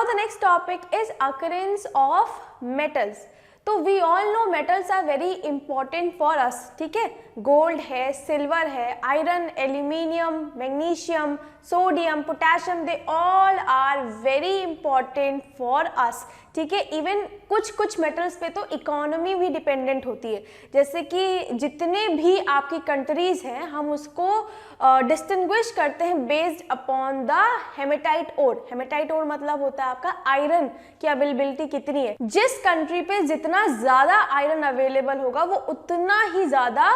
now the next topic is occurrence of metals. तो we all know metals are very important for us, ठीक है. Gold है, silver है, iron, aluminium, magnesium, sodium, potassium, they all are very important for us, ठीक है. Even कुछ कुछ metals पे तो इकोनॉमी भी डिपेंडेंट होती है. जैसे कि जितने भी आपकी कंट्रीज हैं हम उसको डिस्टिंग्विश करते हैं based upon the haematite ore. Haematite ore मतलब होता है आपका आयरन की अवेलेबिलिटी कितनी है. जिस कंट्री पे जितना ज्यादा आयरन अवेलेबल होगा वो उतना ही ज्यादा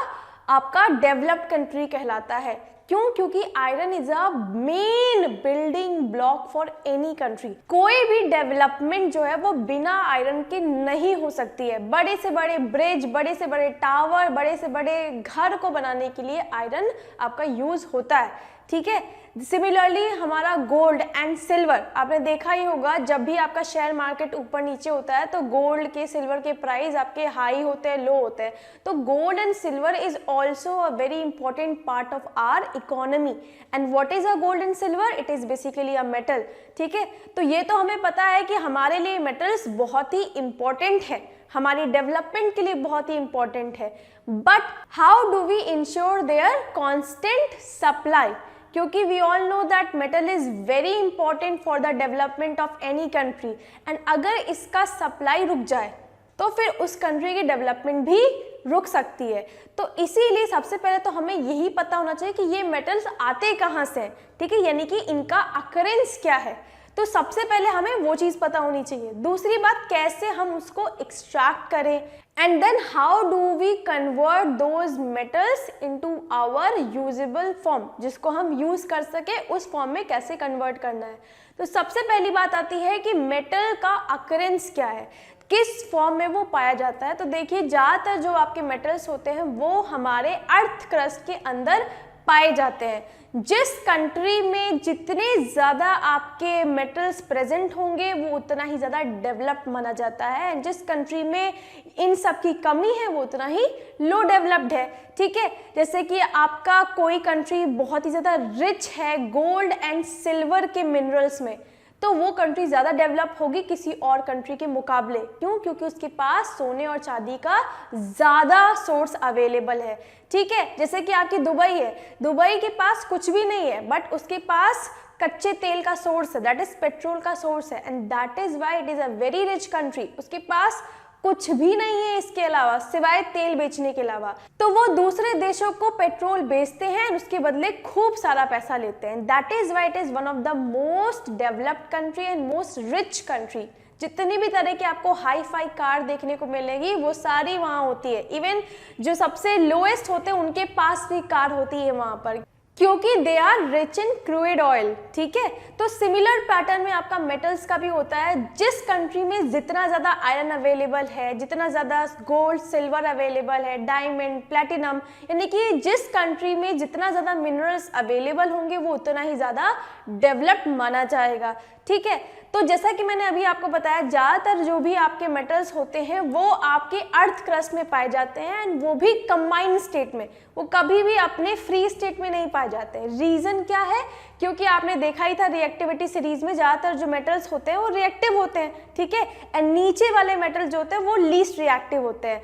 आपका डेवलप्ड कंट्री कहलाता है. क्यों? क्योंकि iron is a main building block for any country. कोई भी डेवलपमेंट जो है वो बिना आयरन के नहीं हो सकती है. बड़े से बड़े ब्रिज, बड़े से बड़े टावर, बड़े से बड़े घर को बनाने के लिए आयरन आपका यूज होता है, ठीक है. सिमिलरली हमारा गोल्ड एंड सिल्वर, आपने देखा ही होगा जब भी आपका शेयर मार्केट ऊपर नीचे होता है तो गोल्ड के सिल्वर के प्राइस आपके हाई होते हैं, लो होते हैं. तो gold and silver is also a very important part of our economy. And what is a gold and silver? It is basically a metal, ठीक है. तो ये तो हमें पता है कि हमारे लिए मेटल्स बहुत ही इंपॉर्टेंट है, हमारी डेवलपमेंट के लिए बहुत ही इंपॉर्टेंट है. But how do we ensure their constant supply? क्योंकि we all know that metal is very important for the development of any country. And अगर इसका सप्लाई रुक जाए तो फिर उस कंट्री की डेवलपमेंट भी रुक सकती है. तो इसीलिए सबसे पहले तो हमें यही पता होना चाहिए कि ये मेटल्स आते कहाँ से हैं, ठीक है, यानी कि इनका अकरेंस क्या है. तो सबसे पहले हमें वो चीज़ पता होनी चाहिए. दूसरी बात, कैसे हम उसको एक्सट्रैक्ट करें, and then how do we convert those metals into our usable form, जिसको हम यूज कर सके उस फॉर्म में कैसे कन्वर्ट करना है. तो सबसे पहली बात आती है कि मेटल का अकरेंस क्या है, किस फॉर्म में वो पाया जाता है. तो देखिए ज़्यादातर जो आपके मेटल्स होते हैं वो हमारे अर्थ क्रस्ट के अंदर पाए जाते हैं. जिस कंट्री में जितने ज़्यादा आपके मेटल्स प्रेजेंट होंगे वो उतना ही ज़्यादा डेवलप्ड माना जाता है. एंड जिस कंट्री में इन सब की कमी है वो उतना ही लो डेवलप्ड है, ठीक है. जैसे कि आपका कोई कंट्री बहुत ही ज़्यादा रिच है गोल्ड एंड सिल्वर के मिनरल्स में, तो वो कंट्री ज़्यादा डेवलप होगी किसी और कंट्री के मुकाबले. क्यों? क्योंकि उसके पास सोने और चांदी का ज़्यादा सोर्स अवेलेबल है, ठीक है. जैसे कि आपकी दुबई है, दुबई के पास कुछ भी नहीं है बट उसके पास कच्चे तेल का सोर्स है, दैट इज पेट्रोल का सोर्स है. And that is why it is a very rich country. उसके पास कुछ भी नहीं है इसके अलावा सिवाय तेल बेचने के अलावा. तो वो दूसरे देशों को पेट्रोल बेचते हैं और उसके बदले खूब सारा पैसा लेते हैं. That is why it is one of the most developed country and most rich country. जितनी भी तरह की आपको हाई फाई कार देखने को मिलेगी वो सारी वहाँ होती है. इवन जो सबसे लोएस्ट होते हैं उनके पास भी कार होती है वहाँ पर, क्योंकि they are rich in crude oil, ठीक है. तो सिमिलर पैटर्न में आपका मेटल्स का भी होता है. जिस कंट्री में जितना ज़्यादा आयरन अवेलेबल है, जितना ज़्यादा गोल्ड सिल्वर अवेलेबल है, डायमंड प्लैटिनम, यानी कि जिस कंट्री में जितना ज़्यादा मिनरल्स अवेलेबल होंगे वो उतना ही ज़्यादा डेवलप्ड माना जाएगा, ठीक है. तो जैसा कि मैंने अभी आपको बताया ज़्यादातर जो भी आपके मेटल्स होते हैं वो आपके अर्थ क्रस्ट में पाए जाते हैं एंड वो भी कंबाइंड स्टेट में, वो कभी भी अपने फ्री स्टेट में नहीं पाए जाते हैं. रीज़न क्या है? क्योंकि आपने देखा ही था रिएक्टिविटी सीरीज में ज़्यादातर जो मेटल्स होते हैं वो रिएक्टिव होते हैं, ठीक है. एंड नीचे वाले मेटल जो होते हैं वो लीस्ट रिएक्टिव होते हैं.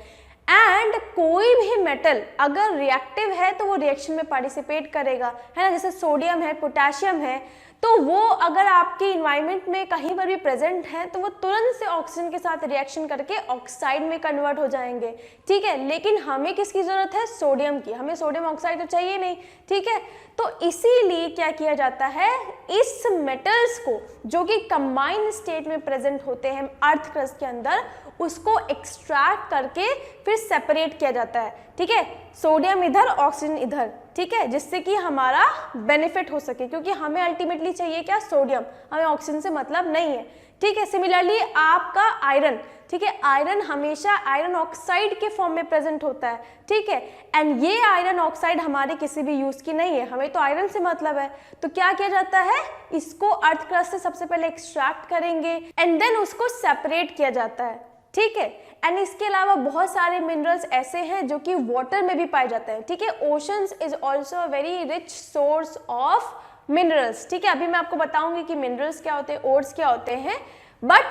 एंड कोई भी मेटल अगर रिएक्टिव है तो वो रिएक्शन में पार्टिसिपेट करेगा, है ना. जैसे सोडियम है, पोटेशियम है, तो वो अगर आपके इन्वायरमेंट में कहीं पर भी प्रेजेंट है तो वो तुरंत से ऑक्सीजन के साथ रिएक्शन करके ऑक्साइड में कन्वर्ट हो जाएंगे, ठीक है. लेकिन हमें किसकी ज़रूरत है? सोडियम की. हमें सोडियम ऑक्साइड तो चाहिए नहीं, ठीक है. तो इसीलिए क्या किया जाता है, इस मेटल्स को जो कि कंबाइंड स्टेट में प्रेजेंट होते हैं अर्थ क्रस्ट के अंदर, उसको एक्सट्रैक्ट करके फिर सेपरेट किया जाता है, ठीक है. सोडियम इधर, ऑक्सीजन इधर, ठीक है, जिससे कि हमारा बेनिफिट हो सके. क्योंकि हमें अल्टीमेटली चाहिए क्या? सोडियम. हमें ऑक्सीजन से मतलब नहीं है, ठीक है. सिमिलरली आपका आयरन, ठीक है, आयरन हमेशा आयरन ऑक्साइड के फॉर्म में प्रेजेंट होता है, ठीक है. एंड ये आयरन ऑक्साइड हमारे किसी भी यूज की नहीं है, हमें तो आयरन से मतलब है. तो क्या किया जाता है, इसको अर्थ क्रस्ट से सबसे पहले एक्सट्रैक्ट करेंगे एंड देन उसको सेपरेट किया जाता है, ठीक है. एंड इसके अलावा बहुत सारे मिनरल्स ऐसे हैं जो कि वाटर में भी पाए जाते हैं, ठीक है. Oceans is also a very rich source of minerals, ठीक है। अभी मैं आपको बताऊंगी कि मिनरल्स क्या होते हैं, ओर्स क्या होते हैं, but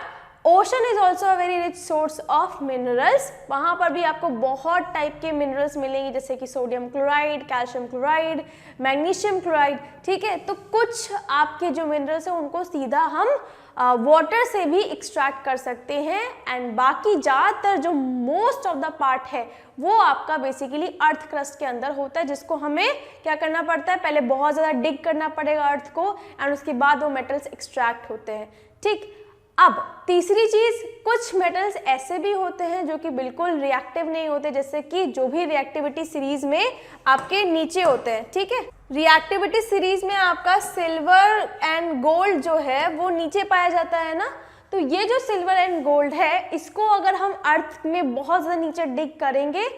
ocean is also a very rich source of minerals. वहाँ पर भी आपको बहुत टाइप के मिनरल्स मिलेंगे, जैसे कि sodium chloride, calcium chloride, magnesium chloride, ठीक है। तो कुछ आपके जो मिनरल्स हैं उनको सीधा हम वाटर से भी एक्सट्रैक्ट कर सकते हैं, एंड बाकी ज़्यादातर जो मोस्ट ऑफ द पार्ट है वो आपका बेसिकली अर्थ क्रस्ट के अंदर होता है, जिसको हमें क्या करना पड़ता है, पहले बहुत ज़्यादा डिग करना पड़ेगा अर्थ को, एंड उसके बाद वो मेटल्स एक्सट्रैक्ट होते हैं, ठीक। अब तीसरी चीज, कुछ मेटल्स ऐसे भी होते हैं जो कि बिल्कुल रिएक्टिव नहीं होते, जैसे कि जो भी रिएक्टिविटी सीरीज में आपके नीचे होते हैं, ठीक है। रिएक्टिविटी सीरीज में आपका सिल्वर एंड गोल्ड जो है वो नीचे पाया जाता है ना, तो ये जो सिल्वर एंड गोल्ड है इसको अगर हम अर्थ में बहुत ज़्यादा नीचे डिग करेंगे,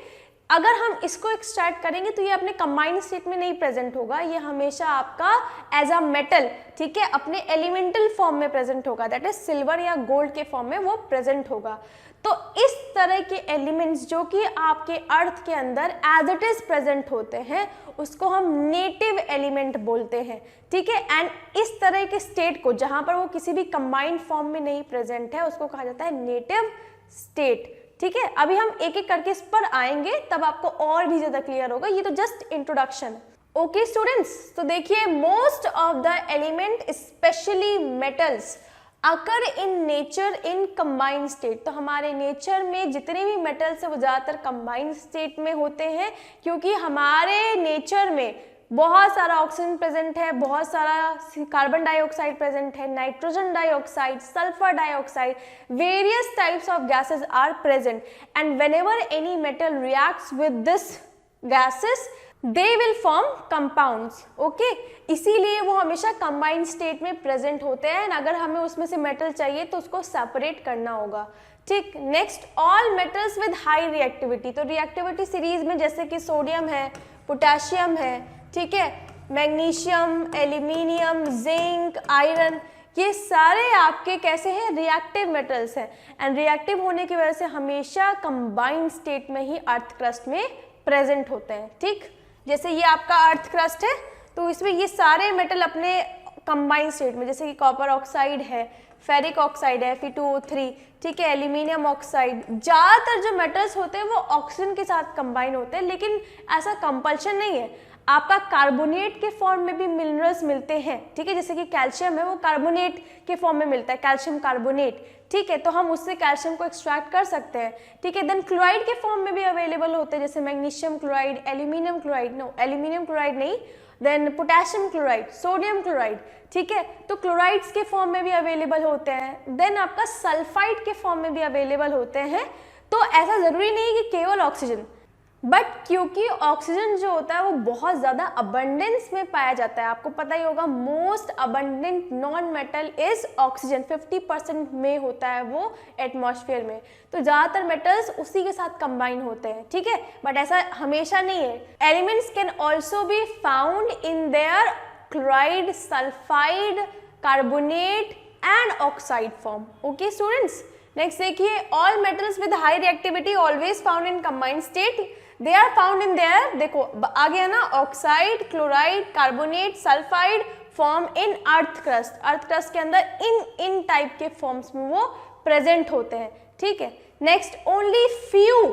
अगर हम इसको एक्सट्रैक्ट करेंगे तो ये अपने कंबाइंड स्टेट में नहीं प्रेजेंट होगा, ये हमेशा आपका एज अ मेटल, ठीक है, अपने एलिमेंटल फॉर्म में प्रेजेंट होगा, दैट इज सिल्वर या गोल्ड के फॉर्म में वो प्रेजेंट होगा। तो इस तरह के एलिमेंट्स जो कि आपके अर्थ के अंदर एज इट इज प्रेजेंट होते हैं उसको हम नेटिव एलिमेंट बोलते हैं, ठीक है। एंड इस तरह के स्टेट को जहां पर वो किसी भी कंबाइंड फॉर्म में नहीं प्रेजेंट है उसको कहा जाता है नेटिव स्टेट, ठीक है। अभी हम एक एक करके इस पर आएंगे, तब आपको और भी ज्यादा क्लियर होगा, ये तो जस्ट इंट्रोडक्शन। ओके स्टूडेंट्स, तो देखिए most of the element specially metals occur in nature in combined state. तो हमारे नेचर में जितने भी मेटल्स है वो ज़्यादातर कंबाइंड स्टेट में होते हैं, क्योंकि हमारे नेचर में बहुत सारा ऑक्सीजन प्रेजेंट है, बहुत सारा कार्बन डाइऑक्साइड प्रेजेंट है, nitrogen dioxide, sulphur dioxide, various types of gases are present, and whenever any metal reacts with this gases they will form compounds, okay. इसीलिए वो हमेशा कंबाइंड स्टेट में प्रेजेंट होते हैं, अगर हमें उसमें से मेटल चाहिए तो उसको सेपरेट करना होगा, ठीक। Next, all metals with high reactivity. तो रिएक्टिविटी सीरीज में जैसे कि सोडियम है, पोटेशियम है, ठीक है, मैग्नीशियम, एल्यूमिनियम, जिंक, आयरन, ये सारे आपके कैसे हैं, रिएक्टिव मेटल्स हैं, एंड रिएक्टिव होने की वजह से हमेशा कंबाइंड स्टेट में ही अर्थ क्रस्ट में प्रेजेंट होते हैं, ठीक। जैसे ये आपका अर्थ क्रस्ट है तो इसमें ये सारे मेटल अपने कंबाइंड स्टेट में, जैसे कि कॉपर ऑक्साइड है, फेरिक ऑक्साइड है, Fe2O3, ठीक है, एल्यूमिनियम ऑक्साइड, ज़्यादातर जो मेटल्स होते हैं वो ऑक्सीजन के साथ कंबाइन होते हैं, लेकिन ऐसा कंपल्शन नहीं है, आपका कार्बोनेट के फॉर्म में भी मिनरल्स मिलते हैं, ठीक है। जैसे कि कैल्शियम है वो कार्बोनेट के फॉर्म में मिलता है, कैल्शियम कार्बोनेट, ठीक है, तो हम उससे कैल्शियम को एक्सट्रैक्ट कर सकते हैं, ठीक है। देन क्लोराइड के फॉर्म में भी अवेलेबल होते हैं, जैसे magnesium chloride, aluminium chloride, no aluminium chloride नहीं, then potassium chloride, sodium chloride, ठीक है, तो क्लोराइड्स के फॉर्म में भी अवेलेबल होते हैं। देन आपका सल्फाइड के फॉर्म में भी अवेलेबल होते हैं। तो ऐसा जरूरी नहीं कि केवल ऑक्सीजन, बट क्योंकि ऑक्सीजन जो होता है वो बहुत ज़्यादा अबंडेंस में पाया जाता है, आपको पता ही होगा most abundant non metal is oxygen, 50% में होता है वो एटमॉस्फेयर में, तो ज़्यादातर मेटल्स उसी के साथ कंबाइन होते हैं, ठीक है, बट ऐसा हमेशा नहीं है। Elements can also be found in their chloride, sulphide, carbonate and oxide form, okay students. Next देखिए, all metals with high reactivity always found in combined state, they are found in their, देखो आ गया ना, oxide, chloride, carbonate, sulphide form in earth crust, earth crust के अंदर इन type के forms में वो प्रेजेंट होते हैं, ठीक है। Next, only few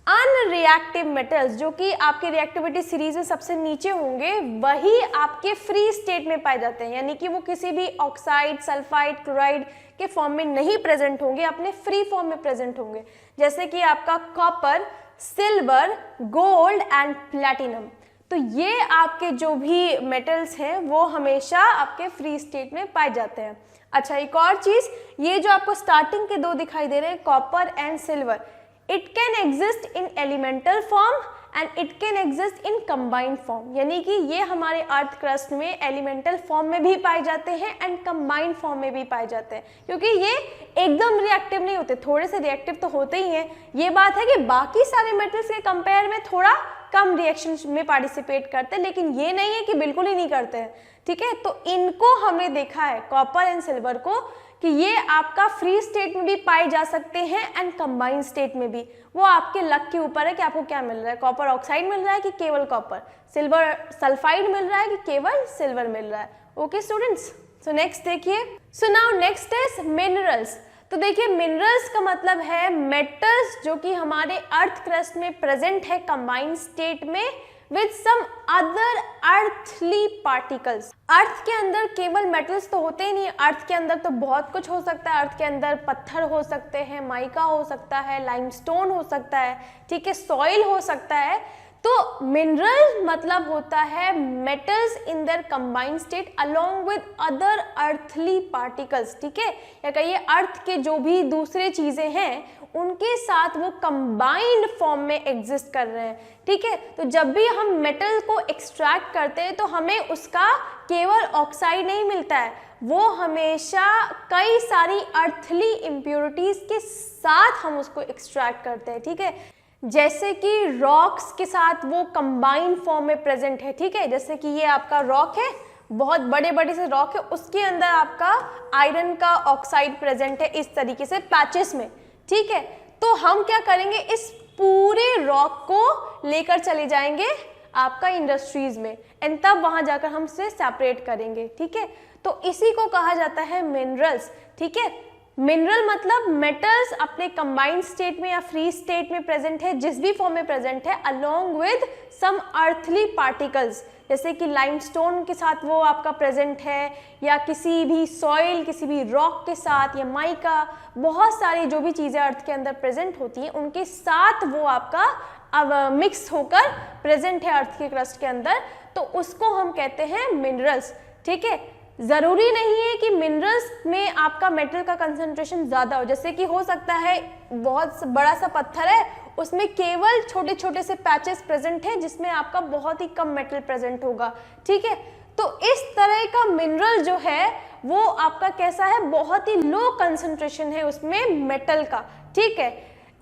unreactive metals जो कि आपके रिएक्टिविटी सीरीज में सबसे नीचे होंगे वही आपके फ्री स्टेट में पाए जाते हैं, यानी कि वो किसी भी ऑक्साइड, सल्फाइड, क्लोराइड के फॉर्म में नहीं प्रेजेंट होंगे, अपने फ्री फॉर्म में प्रेजेंट होंगे, जैसे कि आपका copper, silver, gold and platinum. तो ये आपके जो भी मेटल्स हैं वो हमेशा आपके फ्री स्टेट में पाए जाते हैं। अच्छा, एक और चीज, ये जो आपको स्टार्टिंग के दो दिखाई दे रहे हैं, copper and silver, it can exist in elemental form and it can exist in combined form, यानी कि ये हमारे अर्थ क्रस्ट में एलिमेंटल फॉर्म में भी पाए जाते हैं एंड कंबाइंड फॉर्म में भी पाए जाते हैं, क्योंकि ये एकदम रिएक्टिव नहीं होते, थोड़े से रिएक्टिव तो होते ही हैं। ये बात है कि बाकी सारे मेटल्स के कंपेयर में थोड़ा कम रिएक्शन में पार्टिसिपेट करते हैं, लेकिन ये नहीं है कि बिल्कुल ही नहीं करते हैं, ठीक है। तो इनको हमने देखा है, कॉपर एंड सिल्वर को, कि ये आपका फ्री स्टेट में भी पाए जा सकते हैं एंड कंबाइंड स्टेट में भी। वो आपके लक के ऊपर है कि आपको क्या मिल रहा है, कॉपर ऑक्साइड मिल रहा है कि केवल कॉपर, सिल्वर सल्फाइड मिल रहा है कि केवल सिल्वर मिल रहा है। ओके स्टूडेंट्स, सो नेक्स्ट देखिए, so now next is minerals. तो देखिए मिनरल्स का मतलब है मेटल्स जो कि हमारे अर्थ क्रस्ट में प्रेजेंट है कंबाइंड स्टेट में with some other earthly particles. Earth के अंदर केवल मेटल्स तो होते ही नहीं, अर्थ के अंदर तो बहुत कुछ हो सकता है। अर्थ के अंदर पत्थर हो सकते हैं, माइका हो सकता है, लाइमस्टोन हो सकता है, ठीक है, सॉइल हो सकता है। तो मिनरल मतलब होता है metals in their combined state along with other earthly particles, ठीक है, या कहिए अर्थ के जो भी दूसरे चीजें हैं उनके साथ वो कंबाइंड फॉर्म में एग्जिस्ट कर रहे हैं, ठीक है। तो जब भी हम मेटल को एक्सट्रैक्ट करते हैं तो हमें उसका केवल ऑक्साइड नहीं मिलता है, वो हमेशा कई सारी अर्थली इम्प्योरिटीज के साथ हम उसको एक्सट्रैक्ट करते हैं, ठीक है। जैसे कि रॉक्स के साथ वो कंबाइंड फॉर्म में प्रेजेंट है, ठीक है, जैसे कि ये आपका रॉक है, बहुत बड़े बड़े से रॉक है, उसके अंदर आपका आयरन का ऑक्साइड प्रेजेंट है इस तरीके से पैचेस में, ठीक है। तो हम क्या करेंगे, इस पूरे रॉक को लेकर चले जाएंगे आपका इंडस्ट्रीज में एंड तब वहां जाकर हम उसे सेपरेट करेंगे, ठीक है। तो इसी को कहा जाता है मिनरल्स, ठीक है। मिनरल मतलब मेटल्स अपने कंबाइंड स्टेट में या फ्री स्टेट में प्रेजेंट है, जिस भी फॉर्म में प्रेजेंट है, along with some earthly particles, जैसे कि लाइमस्टोन के साथ वो आपका प्रेजेंट है, या किसी भी सॉइल, किसी भी रॉक के साथ, या माइका, बहुत सारी जो भी चीज़ें अर्थ के अंदर प्रेजेंट होती हैं उनके साथ वो आपका अब मिक्स होकर प्रेजेंट है अर्थ के क्रस्ट के अंदर, तो उसको हम कहते हैं मिनरल्स, ठीक है। ज़रूरी नहीं है कि मिनरल्स में आपका मेटल का कंसंट्रेशन ज़्यादा हो, जैसे कि हो सकता है बहुत बड़ा सा पत्थर है, उसमें केवल छोटे छोटे से पैचेस प्रेजेंट हैं जिसमें आपका बहुत ही कम मेटल प्रेजेंट होगा, ठीक है। तो इस तरह का मिनरल जो है वो आपका कैसा है, बहुत ही लो कंसंट्रेशन है उसमें मेटल का, ठीक है।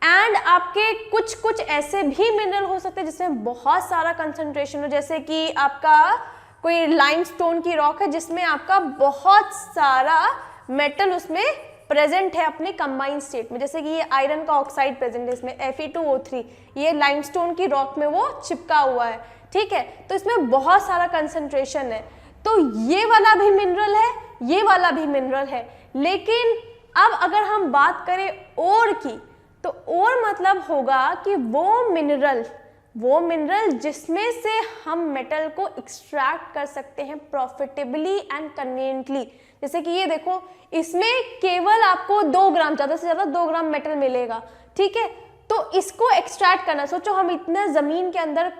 एंड आपके कुछ कुछ ऐसे भी मिनरल हो सकते हैं जिसमें बहुत सारा कंसंट्रेशन हो, जैसे कि आपका कोई लाइमस्टोन की रॉक है जिसमें आपका बहुत सारा मेटल उसमें प्रेजेंट है अपने कंबाइंड स्टेट में, जैसे कि ये आयरन का ऑक्साइड प्रेजेंट है इसमें Fe2O3, ये लाइमस्टोन की रॉक में वो चिपका हुआ है, ठीक है। तो इसमें बहुत सारा कंसंट्रेशन है, तो ये वाला भी मिनरल है, ये वाला भी मिनरल है। लेकिन अब अगर हम बात करें ओर की, तो ओर मतलब होगा कि वो मिनरल जिसमें से हम मेटल को एक्सट्रैक्ट कर सकते हैं प्रॉफिटेबली एंड कन्वीनियंटली। जैसे कि ये देखो, इसमें केवल आपको 2 ग्राम, ज़्यादा से ज़्यादा 2 ग्राम मेटल मिलेगा, ठीक है। तो इसको एक्सट्रैक्ट करना, सोचो हम इतना ज़मीन के अंदर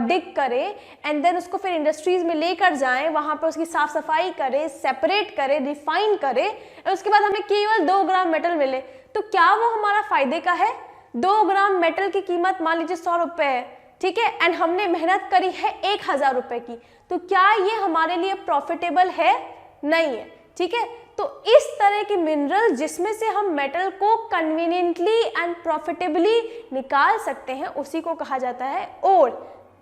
डिग करें एंड देन उसको फिर इंडस्ट्रीज़ में लेकर जाएं, वहाँ पर उसकी साफ़ सफाई करें, सेपरेट करें, रिफाइन करें, और उसके बाद हमें केवल 2 ग्राम मेटल मिले, तो क्या वो हमारा फ़ायदे का है? 2 ग्राम मेटल की कीमत मान लीजिए 100 रुपये है, ठीक है, एंड हमने मेहनत करी है 1000 रुपये की, तो क्या ये हमारे लिए प्रॉफिटेबल है? नहीं है, ठीक है। तो इस तरह के मिनरल जिसमें से हम मेटल को कन्वीनियंटली एंड प्रॉफिटेबली निकाल सकते हैं उसी को कहा जाता है ओर,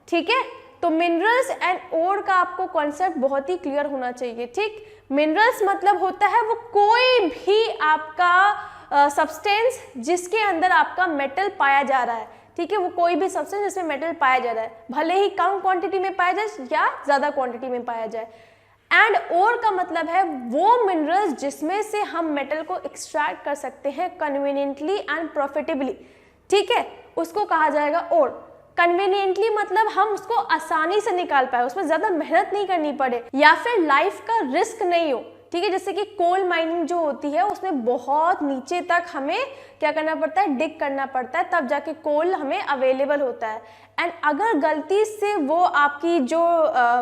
ठीक है। तो मिनरल्स एंड ओर का आपको कॉन्सेप्ट बहुत ही क्लियर होना चाहिए, ठीक। मिनरल्स मतलब होता है वो कोई भी आपका सब्सटेंस जिसके अंदर आपका मेटल पाया जा रहा है, ठीक है, वो कोई भी सब्सटेंस जिसमें मेटल पाया जा रहा है, भले ही कम क्वांटिटी में पाया जाए या ज़्यादा क्वांटिटी में पाया जाए। एंड ओर का मतलब है वो मिनरल्स जिसमें से हम मेटल को एक्सट्रैक्ट कर सकते हैं कन्वीनियंटली एंड प्रॉफिटेबली, ठीक है, उसको कहा जाएगा ओर। कन्वीनियंटली मतलब हम उसको आसानी से निकाल पाए, उसमें ज़्यादा मेहनत नहीं करनी पड़े, या फिर लाइफ का रिस्क नहीं हो, ठीक है। जैसे कि कोल माइनिंग जो होती है उसमें बहुत नीचे तक हमें क्या करना पड़ता है, डिग करना पड़ता है, तब जाके कोल हमें अवेलेबल होता है। एंड अगर गलती से वो आपकी जो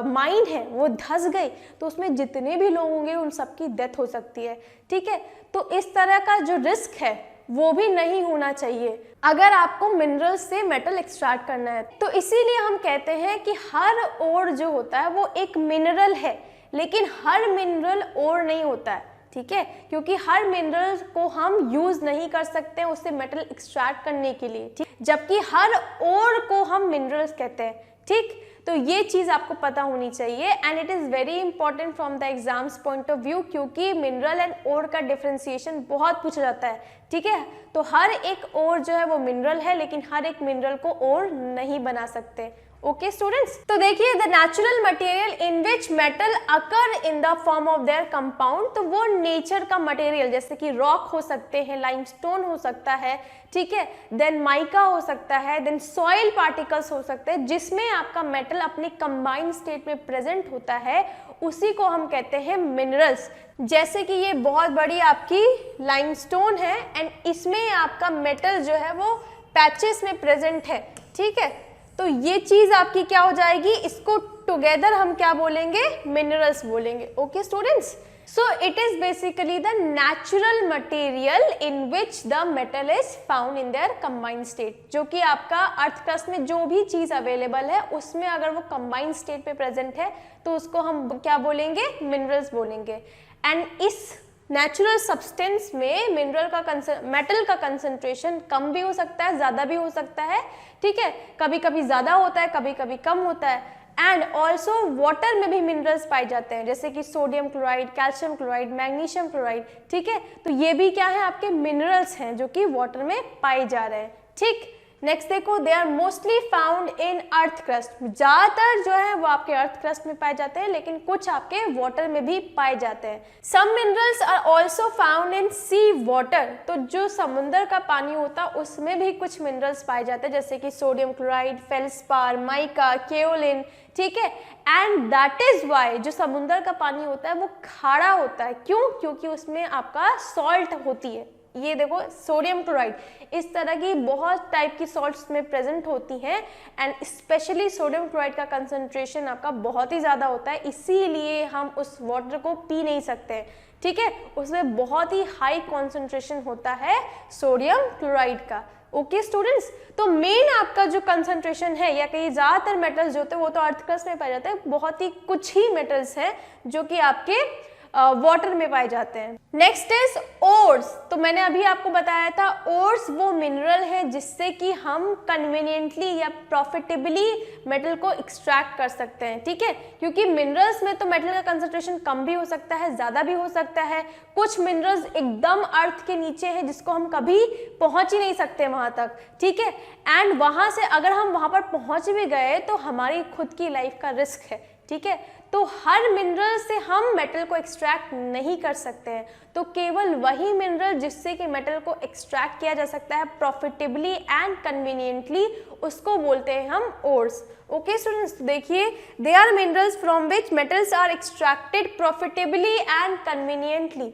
माइन है वो धंस गई तो उसमें जितने भी लोग होंगे उन सबकी डेथ हो सकती है, ठीक है। तो इस तरह का जो रिस्क है वो भी नहीं होना चाहिए अगर आपको मिनरल से मेटल एक्सट्रैक्ट करना है। तो इसीलिए हम कहते हैं कि हर ओर जो होता है वो एक मिनरल है, लेकिन हर मिनरल ओर नहीं होता है, ठीक है, क्योंकि हर मिनरल को हम यूज नहीं कर सकते हैं उससे मेटल एक्सट्रैक्ट करने के लिए, ठीक, जबकि हर ओर को हम मिनरल्स कहते हैं, ठीक, तो ये चीज़ आपको पता होनी चाहिए and it is very important from the exams point of view, क्योंकि मिनरल एंड ओर का डिफ्रेंसिएशन बहुत पूछा जाता है, ठीक है। तो हर एक ओर जो है वो मिनरल है, लेकिन हर एक मिनरल को ओर नहीं बना सकते। ओके स्टूडेंट्स, तो देखिए the natural material in which metal occur in the form of their compound, तो वो नेचर का मटेरियल जैसे कि रॉक हो सकते हैं, लाइमस्टोन हो सकता है, ठीक है, देन माइका हो सकता है, देन सॉइल पार्टिकल्स हो सकते हैं, जिसमें आपका मेटल अपने कंबाइंड स्टेट में प्रेजेंट होता है, उसी को हम कहते हैं मिनरल्स। जैसे कि ये बहुत बड़ी आपकी लाइमस्टोन है एंड इसमें आपका मेटल जो है वो पैचेस में प्रेजेंट है, ठीक है। तो ये चीज आपकी क्या हो जाएगी, इसको टुगेदर हम क्या बोलेंगे, मिनरल्स बोलेंगे। Okay students, so it is basically the natural material in which the metal is found in their combined state, जो कि आपका अर्थ क्रस्ट में जो भी चीज अवेलेबल है उसमें अगर वो कंबाइंड स्टेट पे प्रेजेंट है तो उसको हम क्या बोलेंगे, मिनरल्स बोलेंगे। एंड इस नेचुरल सब्सटेंस में मेटल का कंसंट्रेशन कम भी हो सकता है, ज़्यादा भी हो सकता है, ठीक है, कभी कभी ज़्यादा होता है, कभी कभी कम होता है। एंड ऑल्सो वाटर में भी मिनरल्स पाए जाते हैं, जैसे कि sodium chloride, calcium chloride, magnesium chloride, ठीक है। तो ये भी क्या है, आपके मिनरल्स हैं जो कि वाटर में पाए जा रहे हैं, ठीक। नेक्स्ट देखो, they are mostly found in earth crust, ज़्यादातर जो है वो आपके अर्थ क्रस्ट में पाए जाते हैं, लेकिन कुछ आपके वाटर में भी पाए जाते हैं। Some minerals are also found in sea water, तो जो समुद्र का पानी होता है उसमें भी कुछ मिनरल्स पाए जाते हैं, जैसे कि sodium chloride, felspar, mica, kaolin, ठीक है। एंड दैट इज वाई जो समुद्र का पानी होता है वो खारा होता है, क्यों, क्योंकि उसमें आपका सॉल्ट होती है। ये देखो सोडियम क्लोराइड, इस तरह की बहुत टाइप की सॉल्ट्स में प्रेजेंट होती हैं एंड स्पेशली सोडियम क्लोराइड का कंसंट्रेशन आपका बहुत ही ज़्यादा होता है, इसीलिए हम उस वाटर को पी नहीं सकते, ठीक है। उसमें बहुत ही हाई कॉन्सेंट्रेशन होता है सोडियम क्लोराइड का। ओके स्टूडेंट्स, तो मेन आपका जो कंसंट्रेशन है या कहीं ज़्यादातर मेटल्स जो होते हैं वो तो अर्थ क्रस्ट में पाए जाते हैं, बहुत ही कुछ ही मेटल्स हैं जो कि आपके वाटर में पाए जाते हैं। नेक्स्ट इज ओर्स, तो मैंने अभी आपको बताया था ओर्स वो मिनरल है जिससे कि हम कन्वीनियंटली या प्रॉफिटेबली मेटल को एक्सट्रैक्ट कर सकते हैं, ठीक है। क्योंकि मिनरल्स में तो मेटल का कंसंट्रेशन कम भी हो सकता है, ज़्यादा भी हो सकता है, कुछ मिनरल्स एकदम अर्थ के नीचे है जिसको हम कभी पहुंच ही नहीं सकते वहां तक, ठीक है। एंड वहां से अगर हम वहां पर पहुंच भी गए तो हमारी खुद की लाइफ का रिस्क है, ठीक है। तो हर मिनरल से हम मेटल को एक्सट्रैक्ट नहीं कर सकते हैं, तो केवल वही मिनरल जिससे कि मेटल को एक्सट्रैक्ट किया जा सकता है प्रॉफिटेबली एंड कन्वीनियंटली, उसको बोलते हैं हम ओर्स। ओके स्टूडेंट्स, देखिए they are minerals from which metals are extracted profitably and conveniently.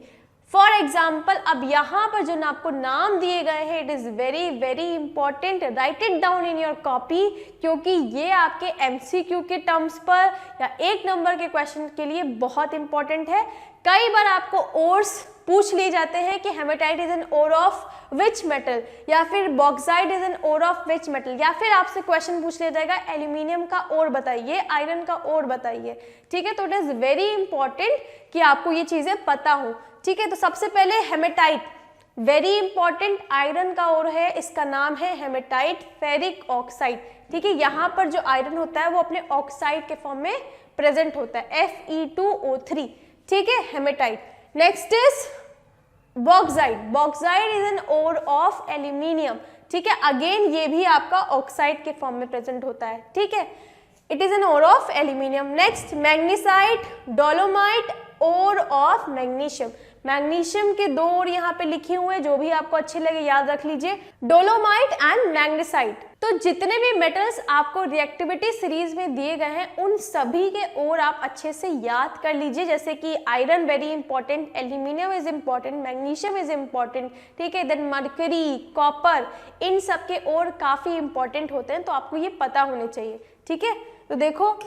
For example, अब यहाँ पर जो आपको नाम दिए गए हैं, it is very very important, write it down in your copy, क्योंकि ये आपके एमसीक्यू के टर्म्स पर या एक नंबर के क्वेश्चन के लिए बहुत इंपॉर्टेंट है। कई बार आपको ओर्स पूछ लिए जाते हैं कि hematite is an ore of which metal, या फिर bauxite is an ore of which metal, या फिर आपसे क्वेश्चन पूछ लिया जाएगा एल्यूमिनियम का ओर बताइए, आयरन का ओर बताइए, ठीक है। तो इट इज़ वेरी इंपॉर्टेंट कि आपको ये चीज़ें पता हो, ठीक है। तो सबसे पहले हेमेटाइट, वेरी इंपॉर्टेंट, आयरन का ओर है, इसका नाम है हेमेटाइट फेरिक ऑक्साइड, ठीक है। यहाँ पर जो आयरन होता है वो अपने ऑक्साइड के फॉर्म में प्रेजेंट होता है, Fe2O3, ठीक है, hematite. Next is bauxite, bauxite is an ore of aluminium, ठीक है। अगेन ये भी आपका ऑक्साइड के फॉर्म में प्रेजेंट होता है, ठीक है, it is an ore of aluminium. Next magnesite, dolomite, ore of magnesium, magnesium के दो ओर यहाँ पे लिखे हुए हैं, जो भी आपको अच्छे लगे याद रख लीजिए, डोलोमाइट एंड मैग्नेसाइट। तो जितने भी मेटल्स आपको रिएक्टिविटी सीरीज में दिए गए हैं उन सभी के ओर आप अच्छे से याद कर लीजिए, जैसे कि iron very important, aluminium is important, magnesium is important, ठीक है, देन मरकरी, कॉपर, इन सब के ओर काफी इंपॉर्टेंट होते हैं, तो आपको ये पता होने चाहिए, ठीक है। तो देखो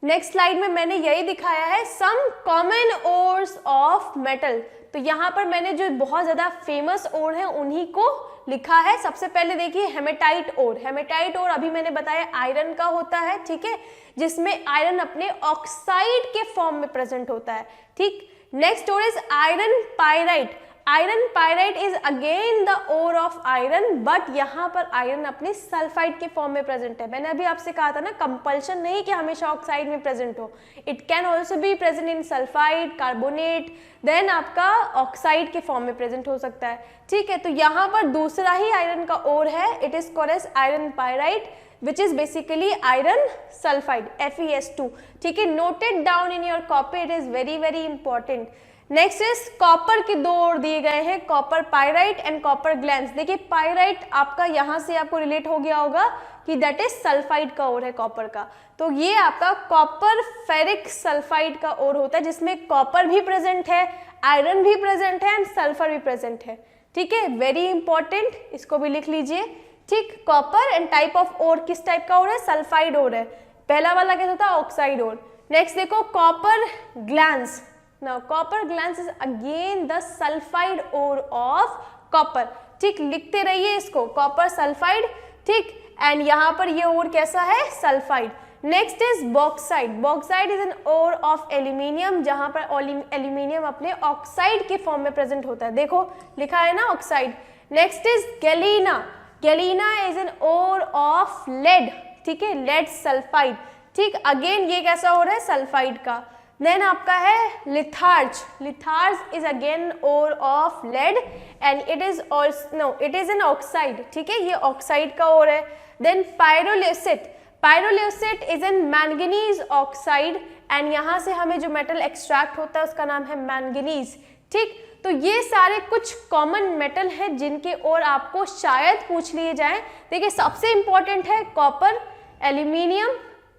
नेक्स्ट स्लाइड में मैंने यही दिखाया है some common ores of metal, तो यहाँ पर मैंने जो बहुत ज़्यादा फेमस ओर है उन्हीं को लिखा है। सबसे पहले देखिए हेमेटाइट ओर, हेमेटाइट ओर अभी मैंने बताया आयरन का होता है, ठीक है, जिसमें आयरन अपने ऑक्साइड के फॉर्म में प्रेजेंट होता है, ठीक। Next ore is iron pyrite, iron pyrite is again the ore of iron, but यहाँ पर आयरन अपने सल्फाइड के फॉर्म में प्रेजेंट है। मैंने अभी आपसे कहा था ना, कंपल्शन नहीं कि हमेशा ऑक्साइड में प्रेजेंट हो, it can also be present in sulphide, carbonate, then आपका ऑक्साइड के फॉर्म में प्रेजेंट हो सकता है। ठीक है, तो यहाँ पर दूसरा ही आयरन का ओर है, it is called as iron pyrite which is basically iron sulfide FeS2। ठीक है, noted down in your copy, it is very very important। Next is copper के दो ओर दिए गए हैं, copper pyrite and copper glance. देखिए pyrite आपका यहाँ से आपको रिलेट हो गया होगा कि दैट इज सल्फाइड का ओर है कॉपर का, तो ये आपका कॉपर फेरिक सल्फाइड का ओर होता है जिसमें कॉपर भी प्रेजेंट है, आयरन भी प्रेजेंट है एंड सल्फर भी प्रेजेंट है। ठीक है, वेरी इंपॉर्टेंट, इसको भी लिख लीजिए। ठीक, copper and type of ore, किस टाइप का ओर है? सल्फाइड ओर है। पहला वाला कैसा था? Oxide ore. नेक्स्ट देखो copper glance. Now copper glance is again the sulphide ore of copper. ठीक, लिखते रहिए इसको, कॉपर सल्फाइड। ठीक, एंड यहाँ पर ये ओर कैसा है? Sulphide. Next is bauxite. Bauxite is an ore of aluminium, जहां पर एल्यूमिनियम अपने ऑक्साइड के फॉर्म में प्रेजेंट होता है। देखो लिखा है ना oxide. Next is galena. Galena is an ore of lead. ठीक है, लेड सल्फाइड। ठीक, अगेन ये कैसा ओर है? सल्फाइड का। देन आपका है litharge. Litharge is again ore of lead and it is also, no it is an oxide. ठीक है, ये ऑक्साइड का ओर है। Then pyrolusite. Pyrolusite is an manganese oxide and यहाँ से हमें जो मेटल एक्सट्रैक्ट होता है उसका नाम है मैंगनीज। ठीक, तो ये सारे कुछ कॉमन मेटल हैं जिनके ओर आपको शायद पूछ लिए जाए। देखिए सबसे इंपॉर्टेंट है कॉपर, एल्यूमिनियम,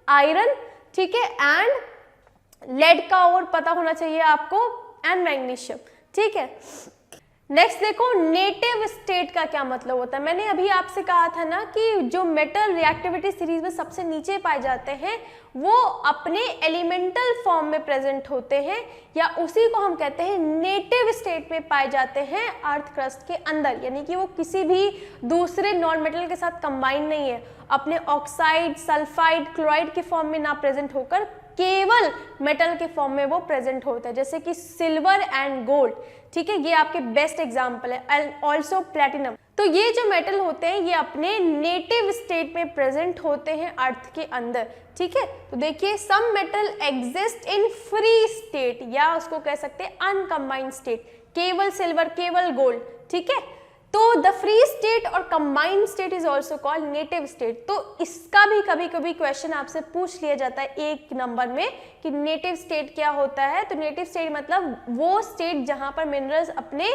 आयरन, ठीक है, एंड लेड का ओर पता होना चाहिए आपको, एंड मैग्नीशियम। ठीक है, नेक्स्ट देखो नेटिव स्टेट का क्या मतलब होता है। मैंने अभी आपसे कहा था ना कि जो मेटल रिएक्टिविटी सीरीज में सबसे नीचे पाए जाते हैं वो अपने एलिमेंटल फॉर्म में प्रेजेंट होते हैं, या उसी को हम कहते हैं नेटिव स्टेट में पाए जाते हैं अर्थ क्रस्ट के अंदर, यानी कि वो किसी भी दूसरे नॉन मेटल के साथ कंबाइन नहीं है, अपने ऑक्साइड, सल्फाइड, क्लोराइड के फॉर्म में ना प्रेजेंट होकर केवल मेटल के फॉर्म में वो प्रेजेंट होता है, जैसे कि सिल्वर एंड गोल्ड। ठीक है, ये आपके बेस्ट एग्जांपल है, एंड ऑल्सो प्लैटिनम। तो ये जो मेटल होते हैं ये अपने नेटिव स्टेट में प्रेजेंट होते हैं अर्थ के अंदर। ठीक है, तो देखिए some metal exist in free state, या उसको कह सकते हैं अनकम्बाइंड स्टेट, केवल सिल्वर, केवल गोल्ड। ठीक है, तो द फ्री स्टेट और combined state is also called native state. तो इसका भी कभी कभी क्वेश्चन आपसे पूछ लिया जाता है एक नंबर में कि नेटिव स्टेट क्या होता है। तो नेटिव स्टेट मतलब वो स्टेट जहां पर मिनरल्स अपने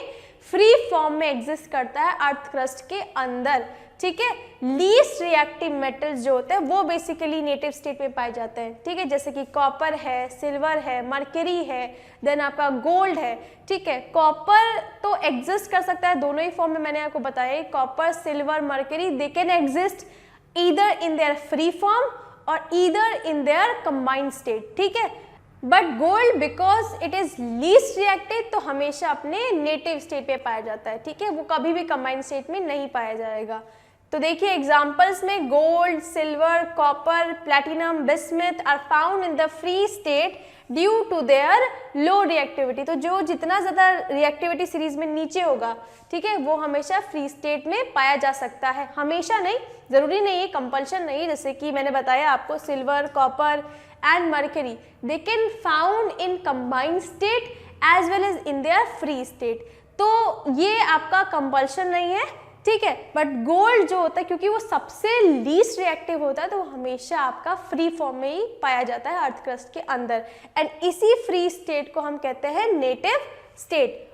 फ्री फॉर्म में एग्जिस्ट करता है अर्थ क्रस्ट के अंदर। ठीक है, लीस्ट रिएक्टिव मेटल्स जो होते हैं वो बेसिकली नेटिव स्टेट में पाए जाते हैं। ठीक है, जैसे कि कॉपर है, सिल्वर है, मर्करी है, देन आपका गोल्ड है। ठीक है, कॉपर तो एग्जिस्ट कर सकता है दोनों ही फॉर्म में, मैंने आपको बताया copper, silver, mercury, they can exist either in their free form और either in their combined state. ठीक है, but gold because it is least reactive तो हमेशा अपने नेटिव स्टेट पे पाया जाता है। ठीक है, वो कभी भी कंबाइंड स्टेट में नहीं पाया जाएगा। तो देखिए एग्जांपल्स में gold, silver, copper, platinum, bismuth are found in the free state due to their low reactivity. तो जो जितना ज़्यादा रिएक्टिविटी सीरीज में नीचे होगा, ठीक है, वो हमेशा फ्री स्टेट में पाया जा सकता है। हमेशा नहीं, ज़रूरी नहीं है, कंपल्शन नहीं है। जैसे कि मैंने बताया आपको silver, copper and mercury they can found in combined state as well as in their free state. तो ये आपका कंपल्शन नहीं है। ठीक है, बट गोल्ड जो होता है क्योंकि वो सबसे लीस्ट रिएक्टिव होता है तो वो हमेशा आपका फ्री फॉर्म में ही पाया जाता है अर्थ क्रस्ट के अंदर, एंड इसी फ्री स्टेट को हम कहते हैं नेटिव स्टेट।